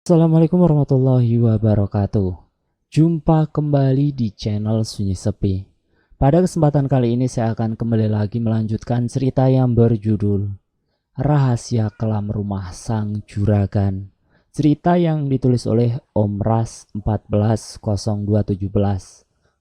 Assalamualaikum warahmatullahi wabarakatuh. Jumpa kembali di channel Sunyi Sepi. Pada kesempatan kali ini saya akan kembali lagi melanjutkan cerita yang berjudul Rahasia Kelam Rumah Sang Juragan. Cerita yang ditulis oleh Om Ras 140217.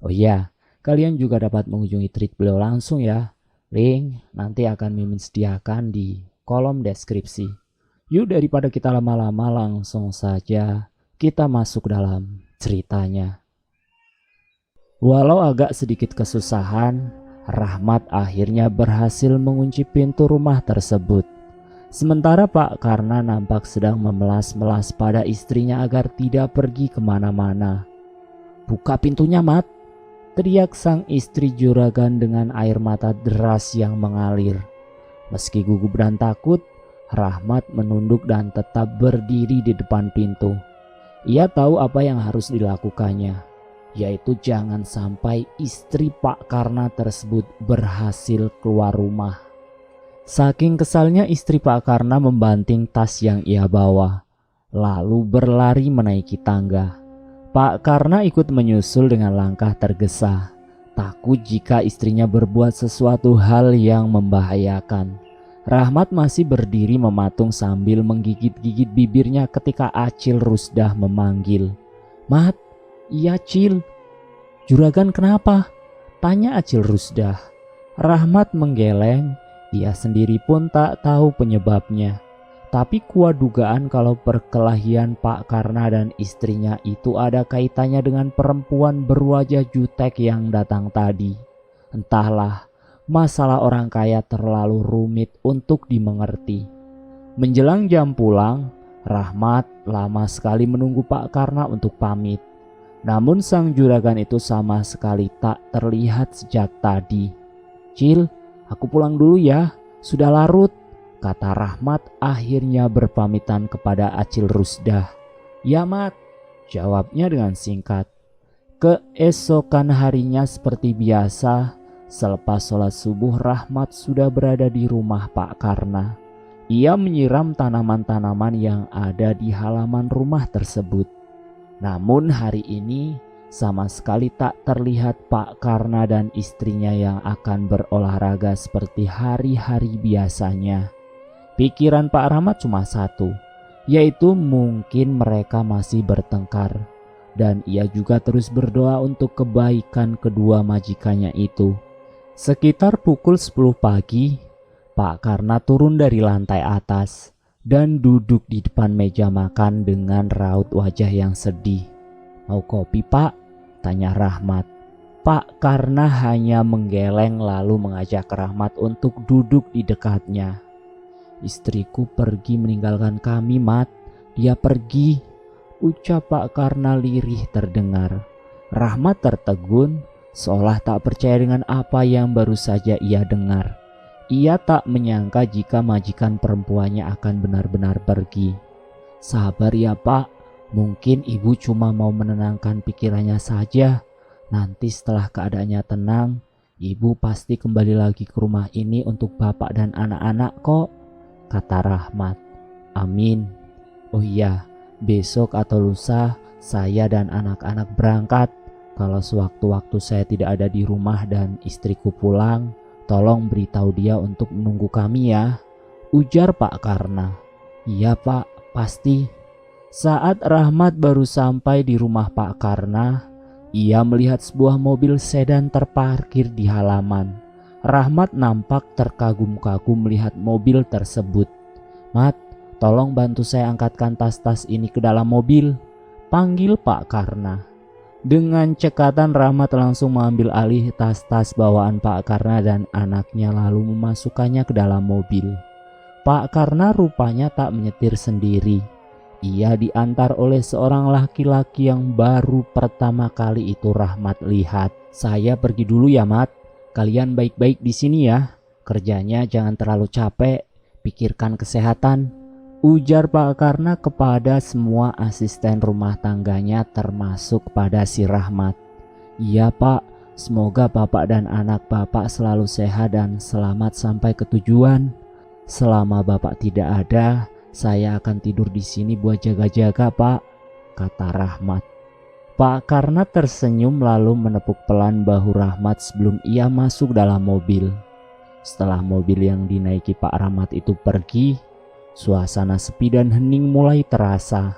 Oh iya, kalian juga dapat mengunjungi tweet beliau langsung ya. Link nanti akan Mimin sediakan di kolom deskripsi. Yuk daripada kita lama-lama langsung saja kita masuk dalam ceritanya. Walau agak sedikit kesusahan, Rahmat akhirnya berhasil mengunci pintu rumah tersebut. Sementara Pak Karna nampak sedang memelas-melas pada istrinya agar tidak pergi kemana-mana. "Buka pintunya, Mat!" teriak sang istri juragan dengan air mata deras yang mengalir. Meski gugup dan takut, Rahmat menunduk dan tetap berdiri di depan pintu. Ia tahu apa yang harus dilakukannya, yaitu jangan sampai istri Pak Karna tersebut berhasil keluar rumah. Saking kesalnya istri Pak Karna membanting tas yang ia bawa, lalu berlari menaiki tangga. Pak Karna ikut menyusul dengan langkah tergesa, takut jika istrinya berbuat sesuatu hal yang membahayakan. Rahmat masih berdiri mematung sambil menggigit-gigit bibirnya ketika Acil Rusdah memanggil. "Mat, iya Cil." "Juragan kenapa?" tanya Acil Rusdah. Rahmat menggeleng, dia sendiri pun tak tahu penyebabnya. Tapi kuat dugaan kalau perkelahian Pak Karna dan istrinya itu ada kaitannya dengan perempuan berwajah jutek yang datang tadi. Entahlah, masalah orang kaya terlalu rumit untuk dimengerti. Menjelang jam pulang, Rahmat lama sekali menunggu Pak Karna untuk pamit. Namun sang juragan itu sama sekali tak terlihat sejak tadi. "Cil, aku pulang dulu ya, sudah larut," kata Rahmat akhirnya berpamitan kepada Acil Rusdah. "Ya Mat," jawabnya dengan singkat. Keesokan harinya seperti biasa, selepas sholat subuh, Rahmat sudah berada di rumah Pak Karna. Ia menyiram tanaman-tanaman yang ada di halaman rumah tersebut. Namun hari ini sama sekali tak terlihat Pak Karna dan istrinya yang akan berolahraga seperti hari-hari biasanya. Pikiran Pak Rahmat cuma satu, yaitu mungkin mereka masih bertengkar. Dan ia juga terus berdoa untuk kebaikan kedua majikannya itu. Sekitar pukul 10 pagi, Pak Karna turun dari lantai atas dan duduk di depan meja makan dengan raut wajah yang sedih. "Mau kopi, Pak?" tanya Rahmat. Pak Karna hanya menggeleng lalu mengajak Rahmat untuk duduk di dekatnya. "Istriku pergi meninggalkan kami, Mat. Dia pergi," ucap Pak Karna lirih terdengar. Rahmat tertegun, seolah tak percaya dengan apa yang baru saja ia dengar. Ia tak menyangka jika majikan perempuannya akan benar-benar pergi. "Sabar ya Pak, mungkin ibu cuma mau menenangkan pikirannya saja. Nanti setelah keadaannya tenang, ibu pasti kembali lagi ke rumah ini untuk bapak dan anak-anak kok," kata Rahmat. "Amin. Oh iya, besok atau lusa saya dan anak-anak berangkat. Kalau sewaktu-waktu saya tidak ada di rumah dan istriku pulang, tolong beritahu dia untuk menunggu kami ya," ujar Pak Karna. "Iya Pak, pasti." Saat Rahmat baru sampai di rumah Pak Karna, ia melihat sebuah mobil sedan terparkir di halaman. Rahmat nampak terkagum-kagum melihat mobil tersebut. "Mat, tolong bantu saya angkatkan tas-tas ini ke dalam mobil," panggil Pak Karna. Dengan cekatan Rahmat langsung mengambil alih tas-tas bawaan Pak Karna dan anaknya lalu memasukkannya ke dalam mobil. Pak Karna rupanya tak menyetir sendiri. Ia diantar oleh seorang laki-laki yang baru pertama kali itu Rahmat lihat. "Saya pergi dulu ya Mat, kalian baik-baik di sini ya. Kerjanya jangan terlalu capek, pikirkan kesehatan," ujar Pak Karna kepada semua asisten rumah tangganya termasuk pada si Rahmat. "Iya Pak, semoga Bapak dan anak Bapak selalu sehat dan selamat sampai ke tujuan. Selama Bapak tidak ada, Saya akan tidur di sini buat jaga-jaga, Pak, kata Rahmat. Pak Karna tersenyum lalu menepuk pelan bahu Rahmat sebelum ia masuk dalam mobil. Setelah mobil yang dinaiki Pak Rahmat itu pergi, suasana sepi dan hening mulai terasa.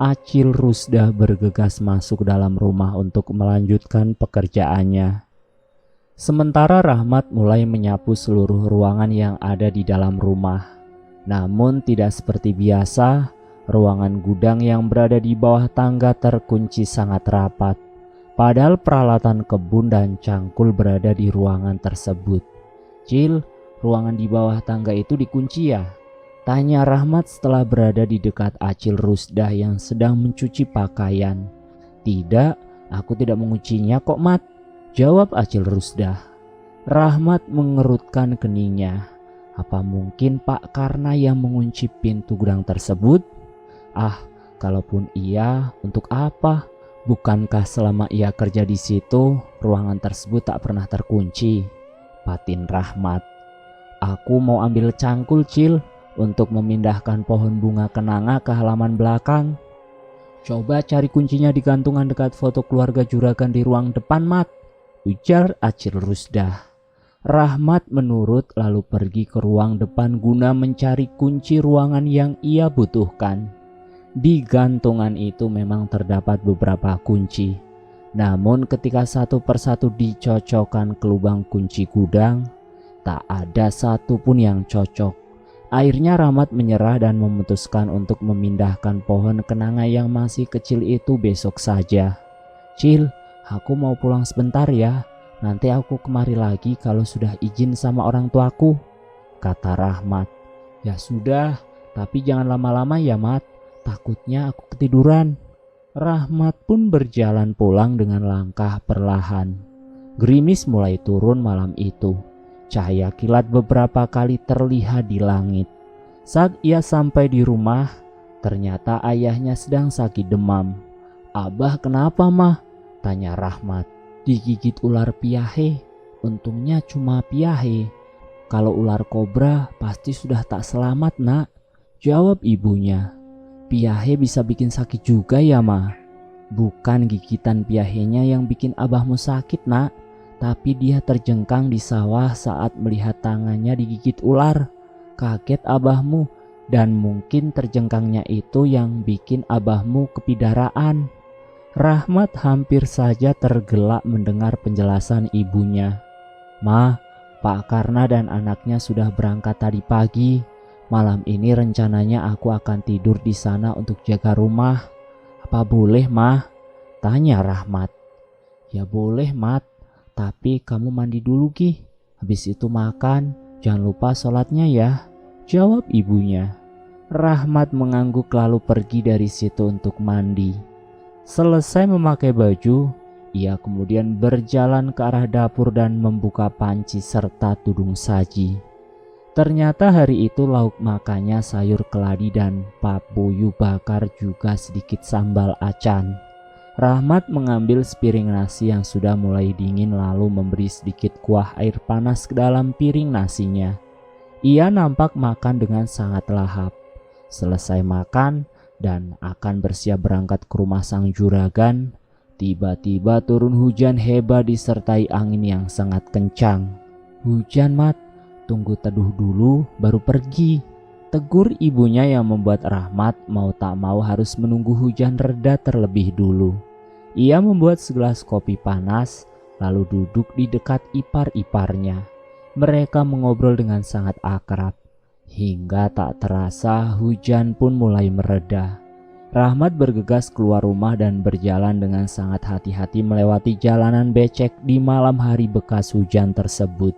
Acil Rusdah bergegas masuk dalam rumah untuk melanjutkan pekerjaannya. Sementara Rahmat mulai menyapu seluruh ruangan yang ada di dalam rumah. Namun tidak seperti biasa, ruangan gudang yang berada di bawah tangga terkunci sangat rapat. Padahal peralatan kebun dan cangkul berada di ruangan tersebut. Cil, ruangan di bawah tangga itu dikunci ya? Tanya Rahmat setelah berada di dekat Acil Rusdah yang sedang mencuci pakaian. Tidak, aku tidak menguncinya kok, Mat, jawab Acil Rusdah. Rahmat mengerutkan keningnya. Apa mungkin Pak Karna yang mengunci pintu gudang tersebut? Ah, kalaupun iya, untuk apa? Bukankah selama ia kerja di situ, ruangan tersebut tak pernah terkunci? Batin Rahmat. Aku mau ambil cangkul, Cil, untuk memindahkan pohon bunga kenanga ke halaman belakang. Coba cari kuncinya di gantungan dekat foto keluarga juragan di ruang depan, Mat, ujar Acil Rusdah. Rahmat menurut lalu pergi ke ruang depan guna mencari kunci ruangan yang ia butuhkan. Di gantungan itu memang terdapat beberapa kunci. Namun ketika satu persatu dicocokkan ke lubang kunci gudang, tak ada satupun yang cocok. Akhirnya Rahmat menyerah dan memutuskan untuk memindahkan pohon kenanga yang masih kecil itu besok saja. Cil, aku mau pulang sebentar ya. Nanti aku kemari lagi kalau sudah izin sama orang tuaku, kata Rahmat. Ya sudah, tapi jangan lama-lama ya, Mat. Takutnya aku ketiduran. Rahmat pun berjalan pulang dengan langkah perlahan. Gerimis mulai turun malam itu. Cahaya kilat beberapa kali terlihat di langit. Saat ia sampai di rumah, ternyata ayahnya sedang sakit demam. Abah kenapa, Mah? Tanya Rahmat. Digigit ular piahe. Untungnya cuma piahe. Kalau ular kobra pasti sudah tak selamat, Nak, jawab ibunya. Piahe bisa bikin sakit juga ya, Ma? Bukan gigitan piahenya yang bikin abahmu sakit, Nak, tapi dia terjengkang di sawah saat melihat tangannya digigit ular. Kaget abahmu, dan mungkin terjengkangnya itu yang bikin abahmu kepidaraan. Rahmat hampir saja tergelak mendengar penjelasan ibunya. Ma, Pak Karna dan anaknya sudah berangkat tadi pagi. Malam ini rencananya aku akan tidur di sana untuk jaga rumah. Apa boleh, Ma? Tanya Rahmat. Ya boleh, Mat. Tapi kamu mandi dulu, Ki. Habis itu makan. Jangan lupa sholatnya ya, jawab ibunya. Rahmat mengangguk lalu pergi dari situ untuk mandi. Selesai memakai baju, ia kemudian berjalan ke arah dapur dan membuka panci serta tudung saji. Ternyata hari itu lauk makannya sayur keladi dan papuyu bakar juga sedikit sambal acan. Rahmat mengambil sepiring nasi yang sudah mulai dingin lalu memberi sedikit kuah air panas ke dalam piring nasinya. Ia nampak makan dengan sangat lahap. Selesai makan dan akan bersiap berangkat ke rumah sang juragan, tiba-tiba turun hujan hebat disertai angin yang sangat kencang. Hujan, Mat, tunggu teduh dulu baru pergi, tegur ibunya yang membuat Rahmat mau tak mau harus menunggu hujan reda terlebih dulu. Ia membuat segelas kopi panas lalu duduk di dekat ipar-iparnya. Mereka mengobrol dengan sangat akrab. Hingga tak terasa hujan pun mulai mereda. Rahmat bergegas keluar rumah dan berjalan dengan sangat hati-hati melewati jalanan becek di malam hari bekas hujan tersebut.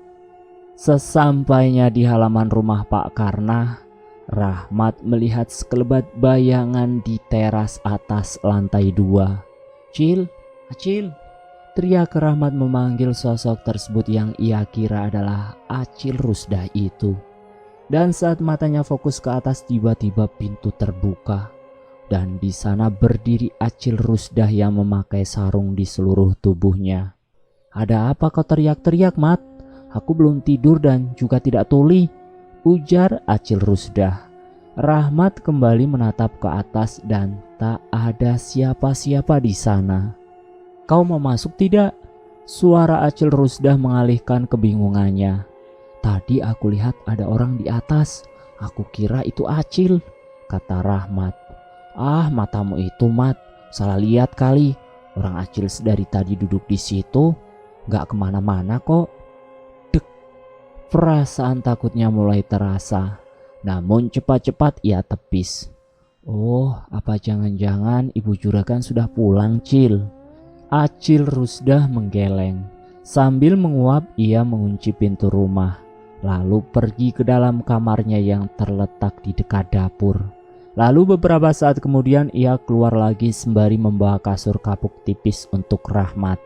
Sesampainya di halaman rumah Pak Karna, Rahmat melihat sekelebat bayangan di teras atas lantai 2. Cil, Acil, teriak Rahmat memanggil sosok tersebut yang ia kira adalah Acil Rusdah itu. Dan saat matanya fokus ke atas, tiba-tiba pintu terbuka. Dan di sana berdiri Acil Rusdah yang memakai sarung di seluruh tubuhnya. Ada apa kau teriak-teriak, Mat? Aku belum tidur dan juga tidak tuli, ujar Acil Rusdah. Rahmat kembali menatap ke atas dan tak ada siapa-siapa di sana. "Kau mau masuk tidak?" Suara Acil Rusdah mengalihkan kebingungannya. "Tadi aku lihat ada orang di atas. Aku kira itu Acil," kata Rahmat. "Ah, matamu itu, Mat. Salah lihat kali. Orang Acil dari tadi duduk di situ. Gak kemana-mana kok." Dek, perasaan takutnya mulai terasa. Namun cepat-cepat ia tepis. "Oh, apa jangan-jangan Ibu Juragan sudah pulang, Cil?" Acil Rusdah menggeleng. Sambil menguap ia mengunci pintu rumah, lalu pergi ke dalam kamarnya yang terletak di dekat dapur. Lalu beberapa saat kemudian ia keluar lagi sembari membawa kasur kapuk tipis untuk Rahmat.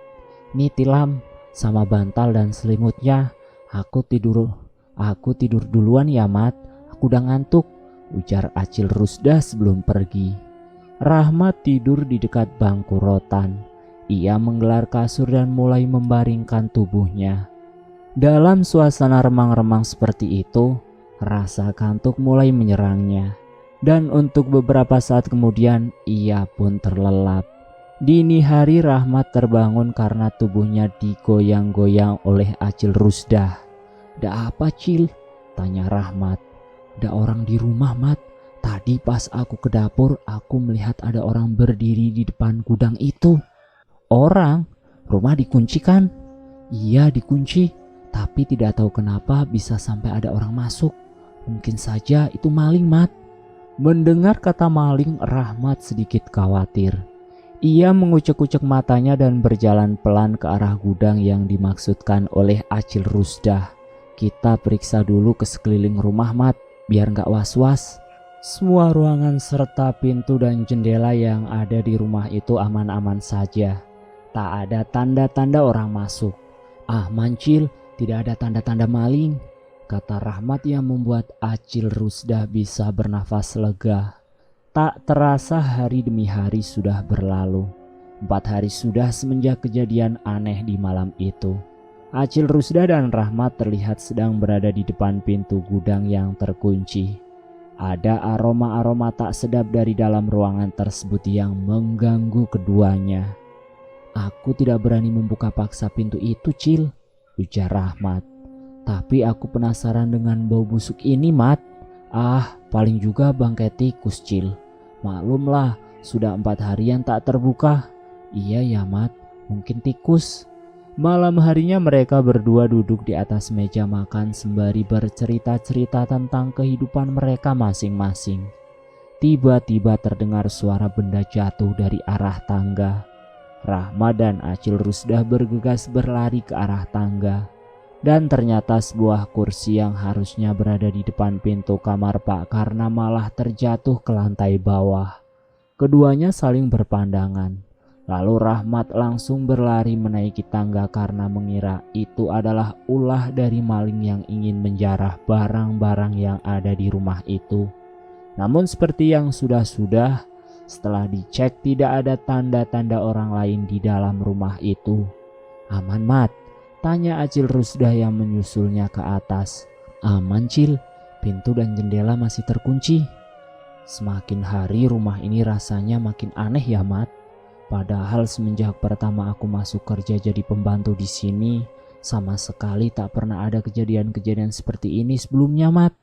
"Nih tilam, sama bantal dan selimutnya. Aku tidur duluan ya, Mat. Aku udah ngantuk," ujar Acil Rusdah sebelum pergi. Rahmat tidur di dekat bangku rotan. Ia menggelar kasur dan mulai membaringkan tubuhnya. Dalam suasana remang-remang seperti itu, rasa kantuk mulai menyerangnya. Dan untuk beberapa saat kemudian ia pun terlelap. Dini hari Rahmat terbangun karena tubuhnya digoyang-goyang oleh Acil Rusdah. "Ada apa, Cil?" tanya Rahmat. "Ada orang di rumah, Mat. Tadi pas aku ke dapur, aku melihat ada orang berdiri di depan gudang itu." "Orang? Rumah dikunci kan?" "Iya, dikunci. Tapi tidak tahu kenapa bisa sampai ada orang masuk. Mungkin saja itu maling, Mat." Mendengar kata maling, Rahmat sedikit khawatir. Ia mengucek-ucek matanya dan berjalan pelan ke arah gudang yang dimaksudkan oleh Acil Rusdah. "Kita periksa dulu ke sekeliling rumah, Mat, biar gak was-was." Semua ruangan serta pintu dan jendela yang ada di rumah itu aman-aman saja. Tak ada tanda-tanda orang masuk. "Aman, Cil, tidak ada tanda-tanda maling," kata Rahmat yang membuat Acil Rusdah bisa bernafas lega. Tak terasa hari demi hari sudah berlalu. 4 hari sudah semenjak kejadian aneh di malam itu. Acil Rusdah dan Rahmat terlihat sedang berada di depan pintu gudang yang terkunci. Ada aroma-aroma tak sedap dari dalam ruangan tersebut yang mengganggu keduanya. "Aku tidak berani membuka paksa pintu itu, Cil," ujar Rahmat. "Tapi aku penasaran dengan bau busuk ini, Mat." "Ah, paling juga bangkai tikus, Cil. Maklumlah, sudah 4 harian tak terbuka." "Iya ya, Mat, mungkin tikus." Malam harinya mereka berdua duduk di atas meja makan sembari bercerita-cerita tentang kehidupan mereka masing-masing. Tiba-tiba terdengar suara benda jatuh dari arah tangga. Rahmat dan Acil Rusdah bergegas berlari ke arah tangga. Dan ternyata sebuah kursi yang harusnya berada di depan pintu kamar Pak Karna malah terjatuh ke lantai bawah. Keduanya saling berpandangan. Lalu Rahmat langsung berlari menaiki tangga karena mengira itu adalah ulah dari maling yang ingin menjarah barang-barang yang ada di rumah itu. Namun seperti yang sudah-sudah, setelah dicek tidak ada tanda-tanda orang lain di dalam rumah itu. "Aman, Mat?" tanya Acil Rusdah yang menyusulnya ke atas. "Aman, Cil. Pintu dan jendela masih terkunci." "Semakin hari rumah ini rasanya makin aneh ya, Mat. Padahal semenjak pertama aku masuk kerja jadi pembantu di sini, sama sekali tak pernah ada kejadian-kejadian seperti ini sebelumnya, Mat."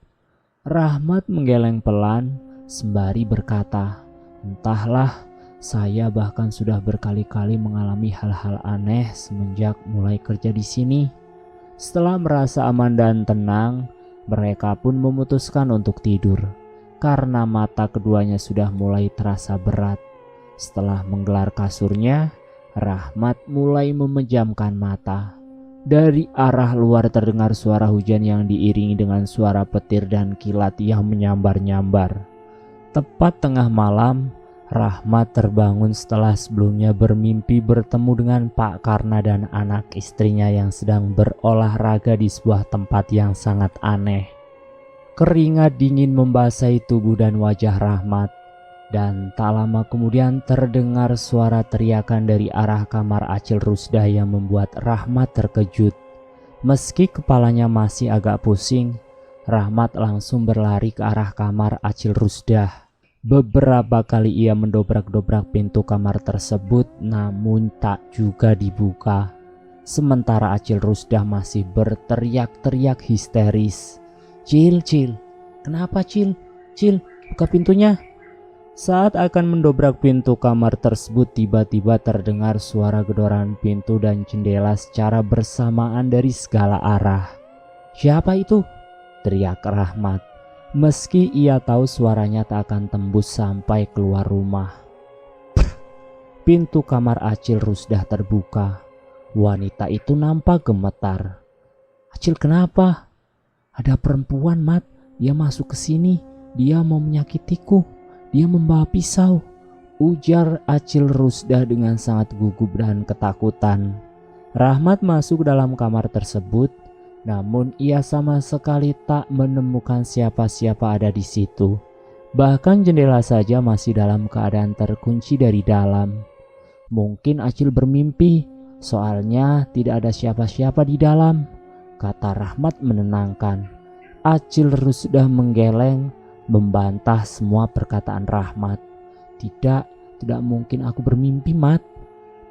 Rahmat menggeleng pelan sembari berkata, "Entahlah. Saya bahkan sudah berkali-kali mengalami hal-hal aneh semenjak mulai kerja di sini." Setelah merasa aman dan tenang, mereka pun memutuskan untuk tidur karena mata keduanya sudah mulai terasa berat. Setelah menggelar kasurnya, Rahmat mulai memejamkan mata. Dari arah luar terdengar suara hujan yang diiringi dengan suara petir dan kilat yang menyambar-nyambar. Tepat tengah malam, Rahmat terbangun setelah sebelumnya bermimpi bertemu dengan Pak Karna dan anak istrinya yang sedang berolahraga di sebuah tempat yang sangat aneh. Keringat dingin membasahi tubuh dan wajah Rahmat, dan tak lama kemudian terdengar suara teriakan dari arah kamar Acil Rusdah yang membuat Rahmat terkejut. Meski kepalanya masih agak pusing, Rahmat langsung berlari ke arah kamar Acil Rusdah. Beberapa kali ia mendobrak-dobrak pintu kamar tersebut, namun tak juga dibuka. Sementara Acil Rusdah masih berteriak-teriak histeris. "Cil, Cil, kenapa Cil? Cil, buka pintunya." Saat akan mendobrak pintu kamar tersebut, tiba-tiba terdengar suara gedoran pintu dan jendela secara bersamaan dari segala arah. "Siapa itu?" teriak Rahmat. Meski ia tahu suaranya tak akan tembus sampai keluar rumah. Pintu kamar Acil Rusdah terbuka. Wanita itu nampak gemetar. "Acil, kenapa?" "Ada perempuan, Mat. Dia masuk ke sini. Dia mau menyakitiku. Dia membawa pisau," ujar Acil Rusdah dengan sangat gugup dan ketakutan. Rahmat masuk dalam kamar tersebut, namun ia sama sekali tak menemukan siapa-siapa ada di situ. Bahkan jendela saja masih dalam keadaan terkunci dari dalam. "Mungkin Acil bermimpi, soalnya tidak ada siapa-siapa di dalam," kata Rahmat menenangkan. Acil Rusdah menggeleng, membantah semua perkataan Rahmat. Tidak mungkin aku bermimpi, Mat."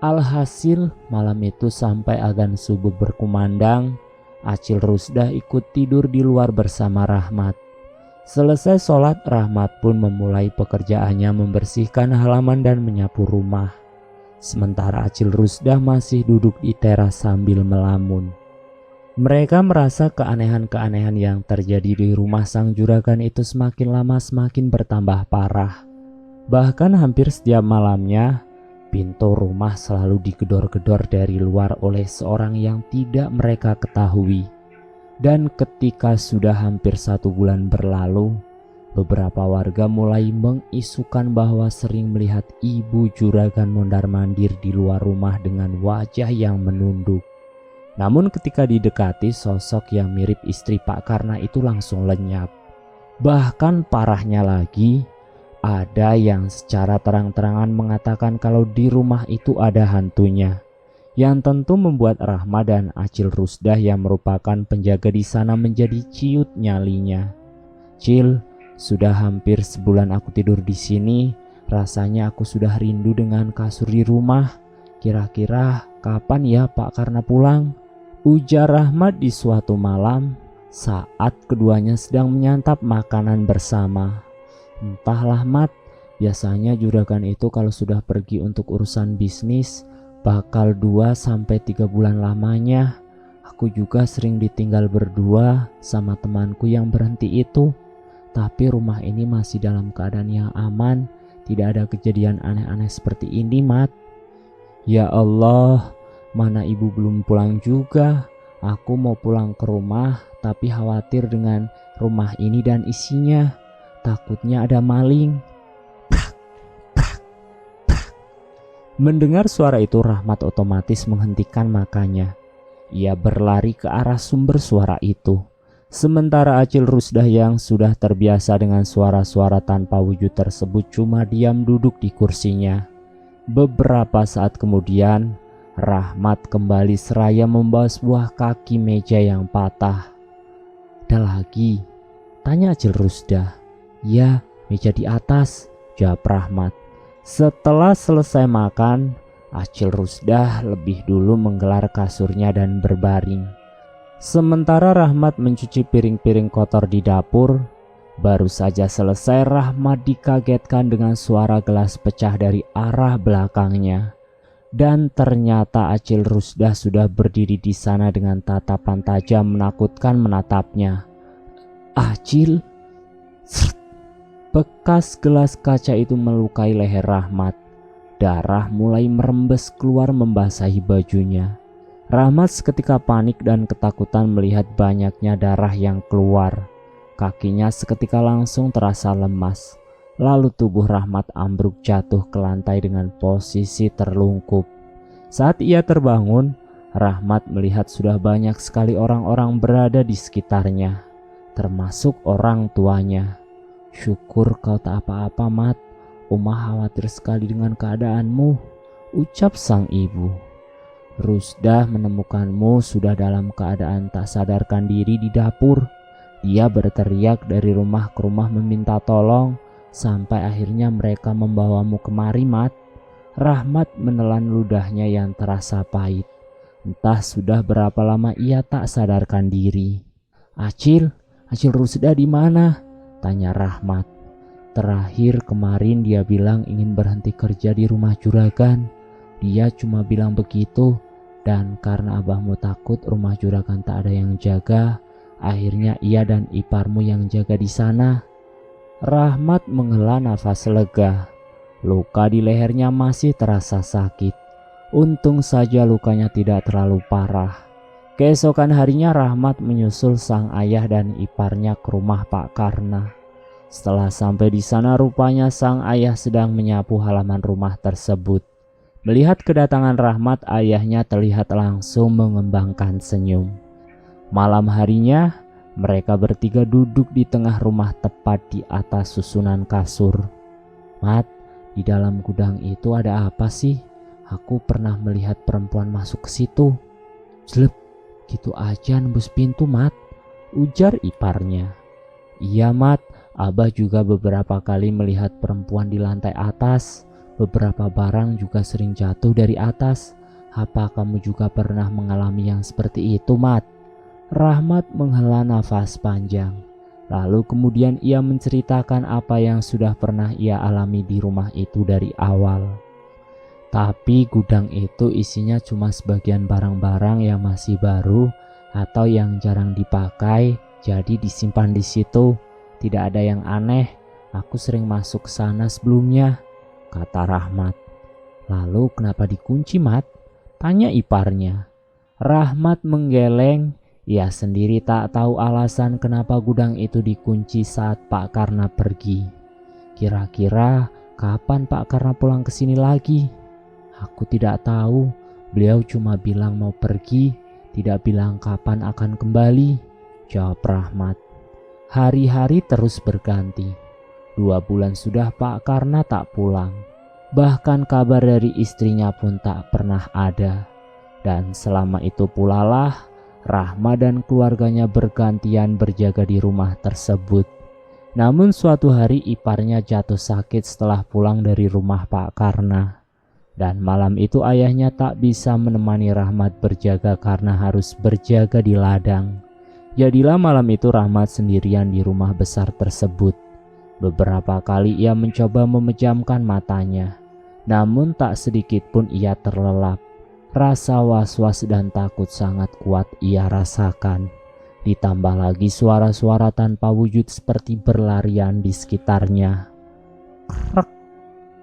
Alhasil malam itu sampai adzan subuh berkumandang, Acil Rusdah ikut tidur di luar bersama Rahmat. Selesai sholat, Rahmat pun memulai pekerjaannya membersihkan halaman dan menyapu rumah. Sementara Acil Rusdah masih duduk di teras sambil melamun. Mereka merasa keanehan-keanehan yang terjadi di rumah sang juragan itu semakin lama semakin bertambah parah. Bahkan hampir setiap malamnya, pintu rumah selalu digedor-gedor dari luar oleh seorang yang tidak mereka ketahui. Dan ketika sudah hampir 1 bulan berlalu, beberapa warga mulai mengisukan bahwa sering melihat ibu juragan mondar-mandir di luar rumah dengan wajah yang menunduk. Namun ketika didekati, sosok yang mirip istri Pak Karna itu langsung lenyap. Bahkan parahnya lagi, ada yang secara terang-terangan mengatakan kalau di rumah itu ada hantunya, yang tentu membuat Rahmat dan Acil Rusdah yang merupakan penjaga di sana menjadi ciut nyalinya. "Cil, sudah hampir sebulan aku tidur di sini. Rasanya aku sudah rindu dengan kasur di rumah. Kira-kira kapan ya Pak Karna pulang?" ujar Rahmat di suatu malam saat keduanya sedang menyantap makanan bersama. "Entahlah, Mat, biasanya juragan itu kalau sudah pergi untuk urusan bisnis bakal 2-3 bulan lamanya. Aku juga sering ditinggal berdua sama temanku yang berhenti itu. Tapi rumah ini masih dalam keadaan yang aman, tidak ada kejadian aneh-aneh seperti ini, Mat." "Ya Allah, mana ibu belum pulang juga. Aku mau pulang ke rumah, tapi khawatir dengan rumah ini dan isinya. Takutnya ada maling." Mendengar suara itu, Rahmat otomatis menghentikan makannya. Ia berlari ke arah sumber suara itu. Sementara Acil Rusdah yang sudah terbiasa dengan suara-suara tanpa wujud tersebut cuma diam duduk di kursinya. Beberapa saat kemudian, Rahmat kembali seraya membawa sebuah kaki meja yang patah. "Ada lagi?" tanya Acil Rusdah. "Ya, meja di atas," jawab Rahmat. Setelah selesai makan, Acil Rusdah lebih dulu menggelar kasurnya dan berbaring. Sementara Rahmat mencuci piring-piring kotor di dapur. Baru saja selesai, Rahmat dikagetkan dengan suara gelas pecah dari arah belakangnya. Dan ternyata Acil Rusdah sudah berdiri di sana dengan tatapan tajam menakutkan menatapnya. "Acil!" Bekas gelas kaca itu melukai leher Rahmat. Darah mulai merembes keluar membasahi bajunya. Rahmat seketika panik dan ketakutan melihat banyaknya darah yang keluar. Kakinya seketika langsung terasa lemas. Lalu tubuh Rahmat ambruk jatuh ke lantai dengan posisi terlungkup. Saat ia terbangun, Rahmat melihat sudah banyak sekali orang-orang berada di sekitarnya, termasuk orang tuanya. "Syukur kau tak apa-apa, Mat. Uma khawatir sekali dengan keadaanmu," ucap sang ibu. "Rusdah menemukanmu sudah dalam keadaan tak sadarkan diri di dapur. Dia berteriak dari rumah ke rumah meminta tolong, sampai akhirnya mereka membawamu kemari, Mat. Rahmat menelan ludahnya yang terasa pahit. Entah sudah berapa lama ia tak sadarkan diri. Acil Rusda di mana? Tanya Rahmat. Terakhir kemarin dia bilang ingin berhenti kerja di rumah juragan. Dia cuma bilang begitu, dan karena abahmu takut rumah juragan tak ada yang jaga, akhirnya ia dan iparmu yang jaga di sana. Rahmat menghela nafas lega. Luka di lehernya masih terasa sakit. Untung saja lukanya tidak terlalu parah. Keesokan harinya Rahmat menyusul sang ayah dan iparnya ke rumah Pak Karna. Setelah sampai di sana, rupanya sang ayah sedang menyapu halaman rumah tersebut. Melihat kedatangan Rahmat, ayahnya terlihat langsung mengembangkan senyum. Malam harinya, mereka bertiga duduk di tengah rumah tepat di atas susunan kasur. Mat, di dalam gudang itu ada apa sih? Aku pernah melihat perempuan masuk ke situ. Jelep, gitu aja nembus pintu, Mat, ujar iparnya. Iya, Mat, Abah juga beberapa kali melihat perempuan di lantai atas. Beberapa barang juga sering jatuh dari atas. Apa kamu juga pernah mengalami yang seperti itu, Mat? Rahmat menghela nafas panjang. Lalu kemudian ia menceritakan apa yang sudah pernah ia alami di rumah itu dari awal. Tapi gudang itu isinya cuma sebagian barang-barang yang masih baru atau yang jarang dipakai, jadi disimpan di situ. Tidak ada yang aneh, aku sering masuk ke sana sebelumnya, kata Rahmat. Lalu kenapa dikunci, Mat? Tanya iparnya. Rahmat menggeleng. Ia sendiri tak tahu alasan kenapa gudang itu dikunci saat Pak Karna pergi. Kira-kira kapan Pak Karna pulang ke sini lagi? Aku tidak tahu. Beliau cuma bilang mau pergi, tidak bilang kapan akan kembali, jawab Rahmat. Hari-hari terus berganti. 2 bulan sudah Pak Karna tak pulang. Bahkan kabar dari istrinya pun tak pernah ada. Dan selama itu pula lah Rahma dan keluarganya bergantian berjaga di rumah tersebut. Namun suatu hari iparnya jatuh sakit setelah pulang dari rumah Pak Karna. Dan malam itu ayahnya tak bisa menemani Rahmat berjaga karena harus berjaga di ladang. Jadilah malam itu Rahmat sendirian di rumah besar tersebut. Beberapa kali ia mencoba memejamkan matanya, namun tak sedikit pun ia terlelap. Rasa was-was dan takut sangat kuat ia rasakan. Ditambah lagi suara-suara tanpa wujud seperti berlarian di sekitarnya. Krek,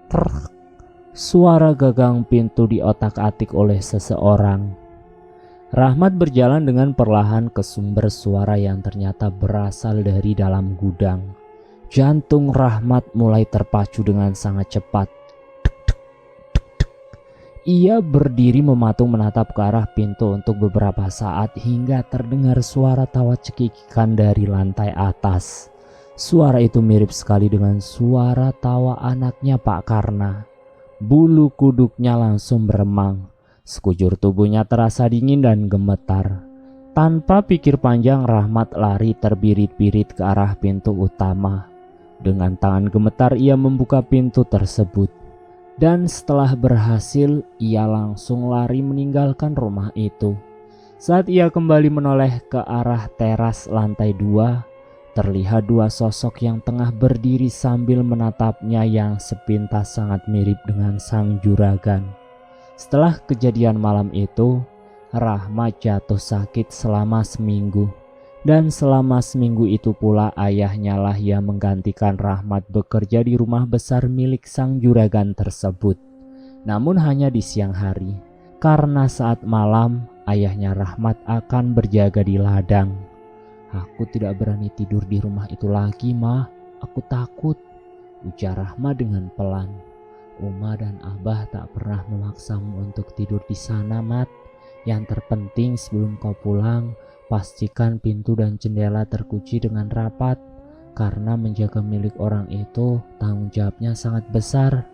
krek. Suara gagang pintu diotak-atik oleh seseorang. Rahmat berjalan dengan perlahan ke sumber suara yang ternyata berasal dari dalam gudang. Jantung Rahmat mulai terpacu dengan sangat cepat. Ia berdiri mematung menatap ke arah pintu untuk beberapa saat hingga terdengar suara tawa cekikikan dari lantai atas. Suara itu mirip sekali dengan suara tawa anaknya Pak Karna. Bulu kuduknya langsung beremang. Sekujur tubuhnya terasa dingin dan gemetar. Tanpa pikir panjang Rahmat lari terbirit-birit ke arah pintu utama. Dengan tangan gemetar ia membuka pintu tersebut. Dan setelah berhasil ia langsung lari meninggalkan rumah itu. Saat ia kembali menoleh ke arah teras lantai 2, terlihat 2 sosok yang tengah berdiri sambil menatapnya yang sepintas sangat mirip dengan sang juragan. Setelah kejadian malam itu, Rahmat jatuh sakit selama seminggu. Dan selama seminggu itu pula ayahnya lah yang menggantikan Rahmat bekerja di rumah besar milik sang juragan tersebut. Namun hanya di siang hari, karena saat malam ayahnya Rahmat akan berjaga di ladang. Aku tidak berani tidur di rumah itu lagi, Ma. Aku takut, ujar Rahmat dengan pelan. Uma dan Abah tak pernah memaksamu untuk tidur di sana, Mat. Yang terpenting sebelum kau pulang, pastikan pintu dan jendela terkunci dengan rapat. Karena menjaga milik orang itu tanggung jawabnya sangat besar.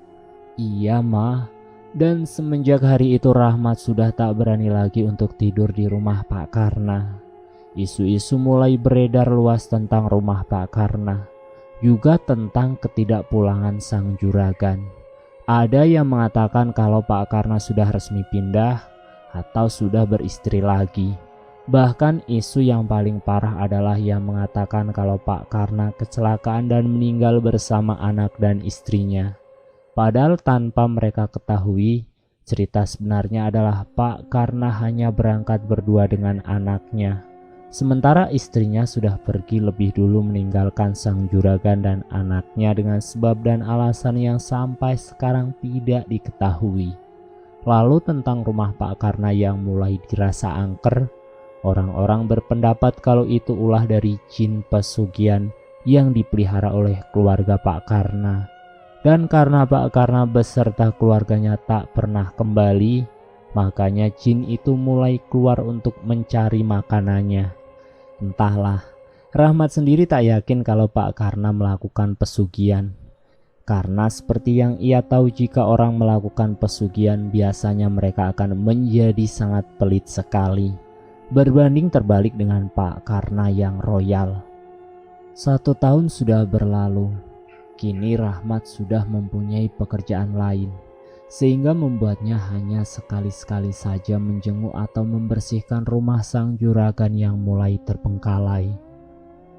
Iya, Ma. Dan semenjak hari itu Rahmat sudah tak berani lagi untuk tidur di rumah Pak Karna. isu-isu mulai beredar luas tentang rumah Pak Karna, juga tentang ketidakpulangan sang juragan. Ada yang mengatakan kalau Pak Karna sudah resmi pindah atau sudah beristri lagi. Bahkan isu yang paling parah adalah yang mengatakan kalau Pak Karna kecelakaan dan meninggal bersama anak dan istrinya. Padahal tanpa mereka ketahui, cerita sebenarnya adalah Pak Karna hanya berangkat berdua dengan anaknya. Sementara istrinya sudah pergi lebih dulu meninggalkan sang juragan dan anaknya dengan sebab dan alasan yang sampai sekarang tidak diketahui. Lalu tentang rumah Pak Karna yang mulai dirasa angker, orang-orang berpendapat kalau itu ulah dari jin pesugihan yang dipelihara oleh keluarga Pak Karna. Dan karena Pak Karna beserta keluarganya tak pernah kembali, makanya jin itu mulai keluar untuk mencari makanannya. Entahlah, Rahmat sendiri tak yakin kalau Pak Karna melakukan pesugihan. Karena seperti yang ia tahu, jika orang melakukan pesugihan biasanya mereka akan menjadi sangat pelit sekali. Berbanding terbalik dengan Pak Karna yang royal. 1 tahun sudah berlalu. Kini Rahmat sudah mempunyai pekerjaan lain, sehingga membuatnya hanya sekali-sekali saja menjenguk atau membersihkan rumah sang juragan yang mulai terbengkalai.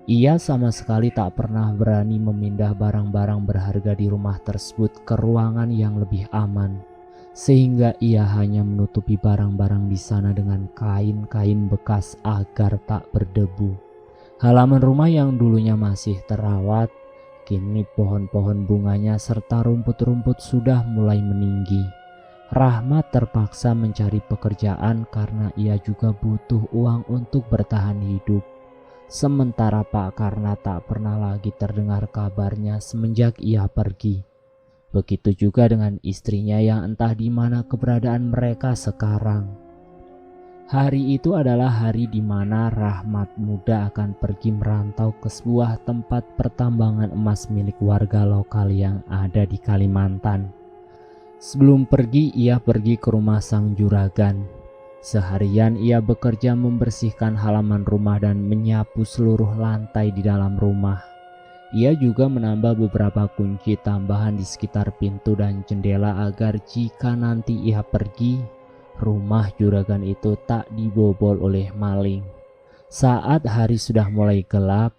Ia sama sekali tak pernah berani memindah barang-barang berharga di rumah tersebut ke ruangan yang lebih aman, sehingga ia hanya menutupi barang-barang di sana dengan kain-kain bekas agar tak berdebu. Halaman rumah yang dulunya masih terawat, kini pohon-pohon bunganya serta rumput-rumput sudah mulai meninggi. Rahmat terpaksa mencari pekerjaan karena ia juga butuh uang untuk bertahan hidup. Sementara Pak Karna tak pernah lagi terdengar kabarnya semenjak ia pergi. Begitu juga dengan istrinya yang entah di mana keberadaan mereka sekarang. Hari itu adalah hari di mana Rahmat muda akan pergi merantau ke sebuah tempat pertambangan emas milik warga lokal yang ada di Kalimantan. Sebelum pergi, ia pergi ke rumah sang juragan. Seharian ia bekerja membersihkan halaman rumah dan menyapu seluruh lantai di dalam rumah. Ia juga menambah beberapa kunci tambahan di sekitar pintu dan jendela agar jika nanti ia pergi, rumah juragan itu tak dibobol oleh maling. Saat hari sudah mulai gelap,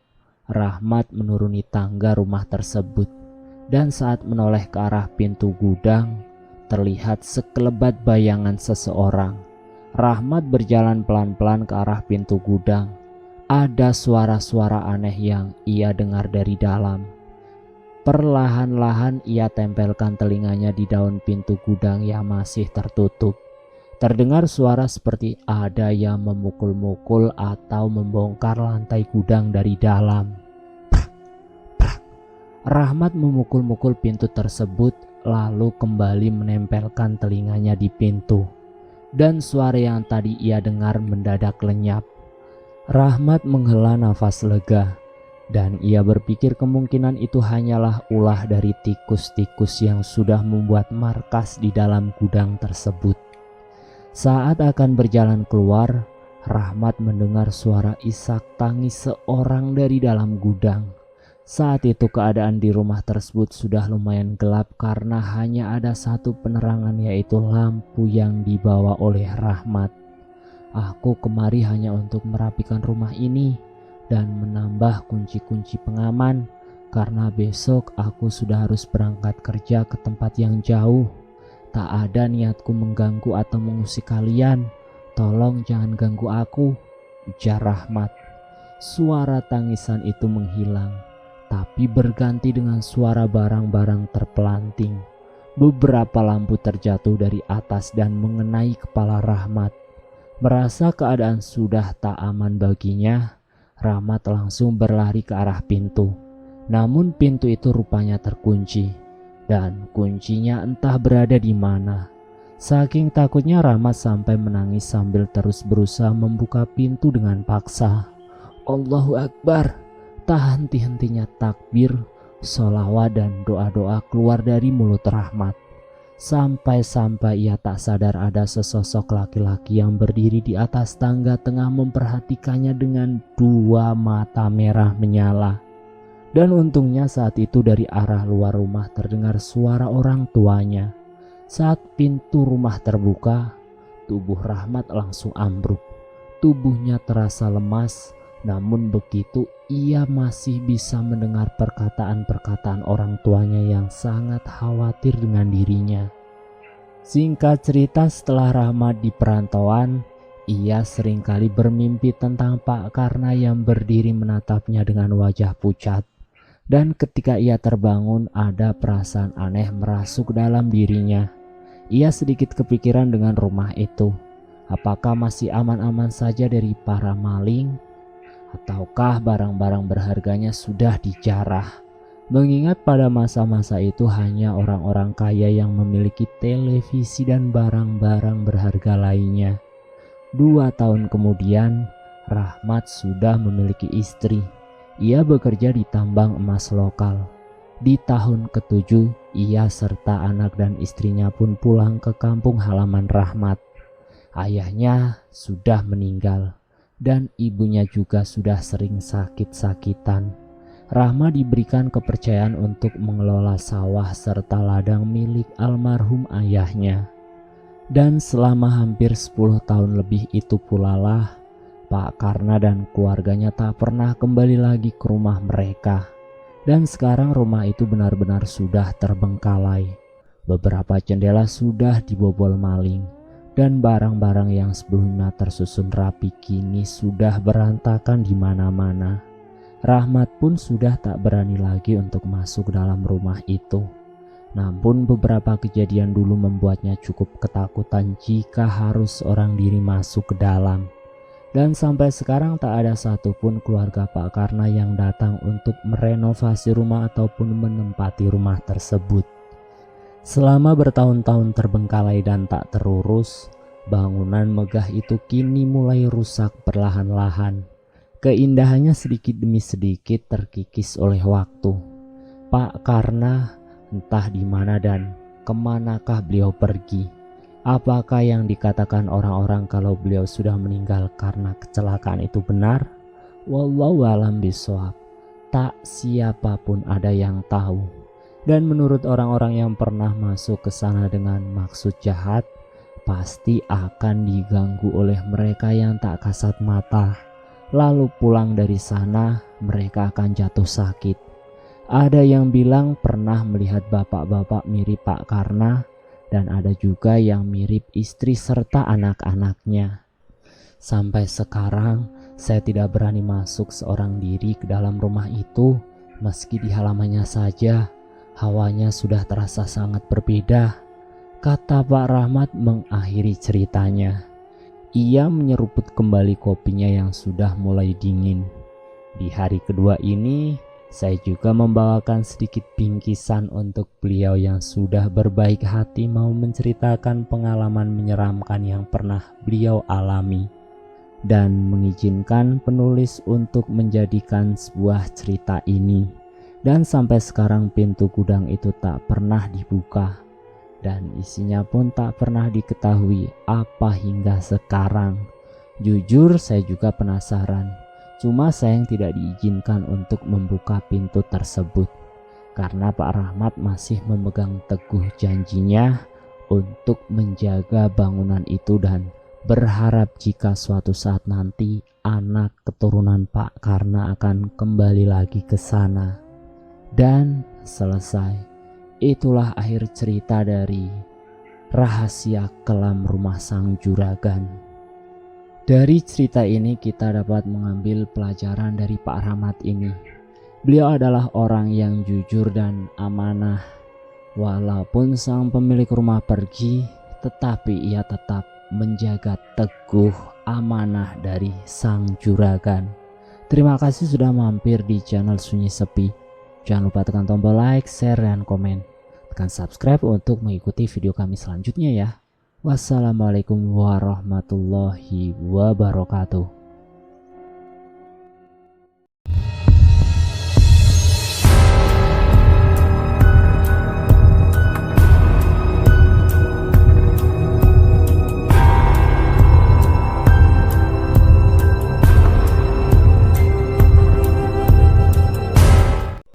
Rahmat menuruni tangga rumah tersebut, dan saat menoleh ke arah pintu gudang, terlihat sekelebat bayangan seseorang. Rahmat berjalan pelan-pelan ke arah pintu gudang. Ada suara-suara aneh yang ia dengar dari dalam. Perlahan-lahan ia tempelkan telinganya di daun pintu gudang yang masih tertutup. Terdengar suara seperti ada yang memukul-mukul atau membongkar lantai gudang dari dalam. Prak, prak. Rahmat memukul-mukul pintu tersebut, lalu kembali menempelkan telinganya di pintu. Dan suara yang tadi ia dengar mendadak lenyap. Rahmat menghela nafas lega, dan ia berpikir kemungkinan itu hanyalah ulah dari tikus-tikus yang sudah membuat markas di dalam gudang tersebut. Saat akan berjalan keluar, Rahmat mendengar suara isak tangis seorang dari dalam gudang. Saat itu keadaan di rumah tersebut sudah lumayan gelap karena hanya ada satu penerangan, yaitu lampu yang dibawa oleh Rahmat. Aku kemari hanya untuk merapikan rumah ini dan menambah kunci-kunci pengaman, karena besok aku sudah harus berangkat kerja ke tempat yang jauh. Tak ada niatku mengganggu atau mengusik kalian. Tolong jangan ganggu aku, ujar Rahmat. Suara tangisan itu menghilang, tapi berganti dengan suara barang-barang terpelanting. Beberapa lampu terjatuh dari atas dan mengenai kepala Rahmat. Merasa keadaan sudah tak aman baginya, Rahmat langsung berlari ke arah pintu. Namun pintu itu rupanya terkunci. Dan kuncinya entah berada di mana. Saking takutnya Rahmat sampai menangis sambil terus berusaha membuka pintu dengan paksa. Allahu Akbar. Tak henti-hentinya takbir, sholawat dan doa-doa keluar dari mulut Rahmat. Sampai-sampai ia tak sadar ada sesosok laki-laki yang berdiri di atas tangga tengah memperhatikannya dengan dua mata merah menyala. Dan untungnya saat itu dari arah luar rumah terdengar suara orang tuanya. Saat pintu rumah terbuka, tubuh Rahmat langsung ambruk. Tubuhnya terasa lemas, namun begitu ia masih bisa mendengar perkataan-perkataan orang tuanya yang sangat khawatir dengan dirinya. Singkat cerita, setelah Rahmat di perantauan, ia seringkali bermimpi tentang Pak Karna yang berdiri menatapnya dengan wajah pucat. Dan ketika ia terbangun, ada perasaan aneh merasuk dalam dirinya. Ia sedikit kepikiran dengan rumah itu. Apakah masih aman-aman saja dari para maling? Ataukah barang-barang berharganya sudah dijarah? Mengingat pada masa-masa itu hanya orang-orang kaya yang memiliki televisi dan barang-barang berharga lainnya. 2 tahun kemudian, Rahmat sudah memiliki istri. Ia bekerja di tambang emas lokal. Di tahun ke-7, ia serta anak dan istrinya pun pulang ke kampung halaman Rahmat. Ayahnya sudah meninggal dan ibunya juga sudah sering sakit-sakitan. Rahmat diberikan kepercayaan untuk mengelola sawah serta ladang milik almarhum ayahnya. Dan selama hampir 10 tahun lebih itu pula lah, Pak Karna dan keluarganya tak pernah kembali lagi ke rumah mereka. Dan sekarang rumah itu benar-benar sudah terbengkalai. Beberapa jendela sudah dibobol maling, dan barang-barang yang sebelumnya tersusun rapi kini sudah berantakan di mana-mana. Rahmat pun sudah tak berani lagi untuk masuk dalam rumah itu. Namun beberapa kejadian dulu membuatnya cukup ketakutan jika harus seorang diri masuk ke dalam. Dan sampai sekarang tak ada satupun keluarga Pak Karna yang datang untuk merenovasi rumah ataupun menempati rumah tersebut. Selama bertahun-tahun terbengkalai dan tak terurus, bangunan megah itu kini mulai rusak perlahan-lahan. Keindahannya sedikit demi sedikit terkikis oleh waktu. Pak Karna entah di mana dan kemanakah beliau pergi. Apakah yang dikatakan orang-orang kalau beliau sudah meninggal karena kecelakaan itu benar? Wallahu a'lam bishawab. Tak siapapun ada yang tahu. Dan menurut orang-orang yang pernah masuk ke sana dengan maksud jahat, pasti akan diganggu oleh mereka yang tak kasat mata. Lalu pulang dari sana, mereka akan jatuh sakit. Ada yang bilang pernah melihat bapak-bapak mirip Pak Karna, dan ada juga yang mirip istri serta anak-anaknya. Sampai sekarang saya tidak berani masuk seorang diri ke dalam rumah itu, meski di halamannya saja hawanya sudah terasa sangat berbeda, kata Pak Rahmat mengakhiri ceritanya. Ia menyeruput kembali kopinya yang sudah mulai dingin. Di hari kedua ini, saya juga membawakan sedikit bingkisan untuk beliau yang sudah berbaik hati mau menceritakan pengalaman menyeramkan yang pernah beliau alami, dan mengizinkan penulis untuk menjadikan sebuah cerita ini. Dan sampai sekarang pintu gudang itu tak pernah dibuka, dan isinya pun tak pernah diketahui apa hingga sekarang. Jujur saya juga penasaran. Cuma sayang tidak diizinkan untuk membuka pintu tersebut, karena Pak Rahmat masih memegang teguh janjinya untuk menjaga bangunan itu dan berharap jika suatu saat nanti anak keturunan Pak Karna akan kembali lagi ke sana. Dan selesai. Itulah akhir cerita dari Rahasia Kelam Rumah Sang Juragan. Dari cerita ini kita dapat mengambil pelajaran dari Pak Rahmat ini. Beliau adalah orang yang jujur dan amanah. Walaupun sang pemilik rumah pergi, tetapi ia tetap menjaga teguh amanah dari sang juragan. Terima kasih sudah mampir di channel Sunyi Sepi. Jangan lupa tekan tombol like, share, dan komen. Tekan subscribe untuk mengikuti video kami selanjutnya ya. Wassalamualaikum warahmatullahi wabarakatuh.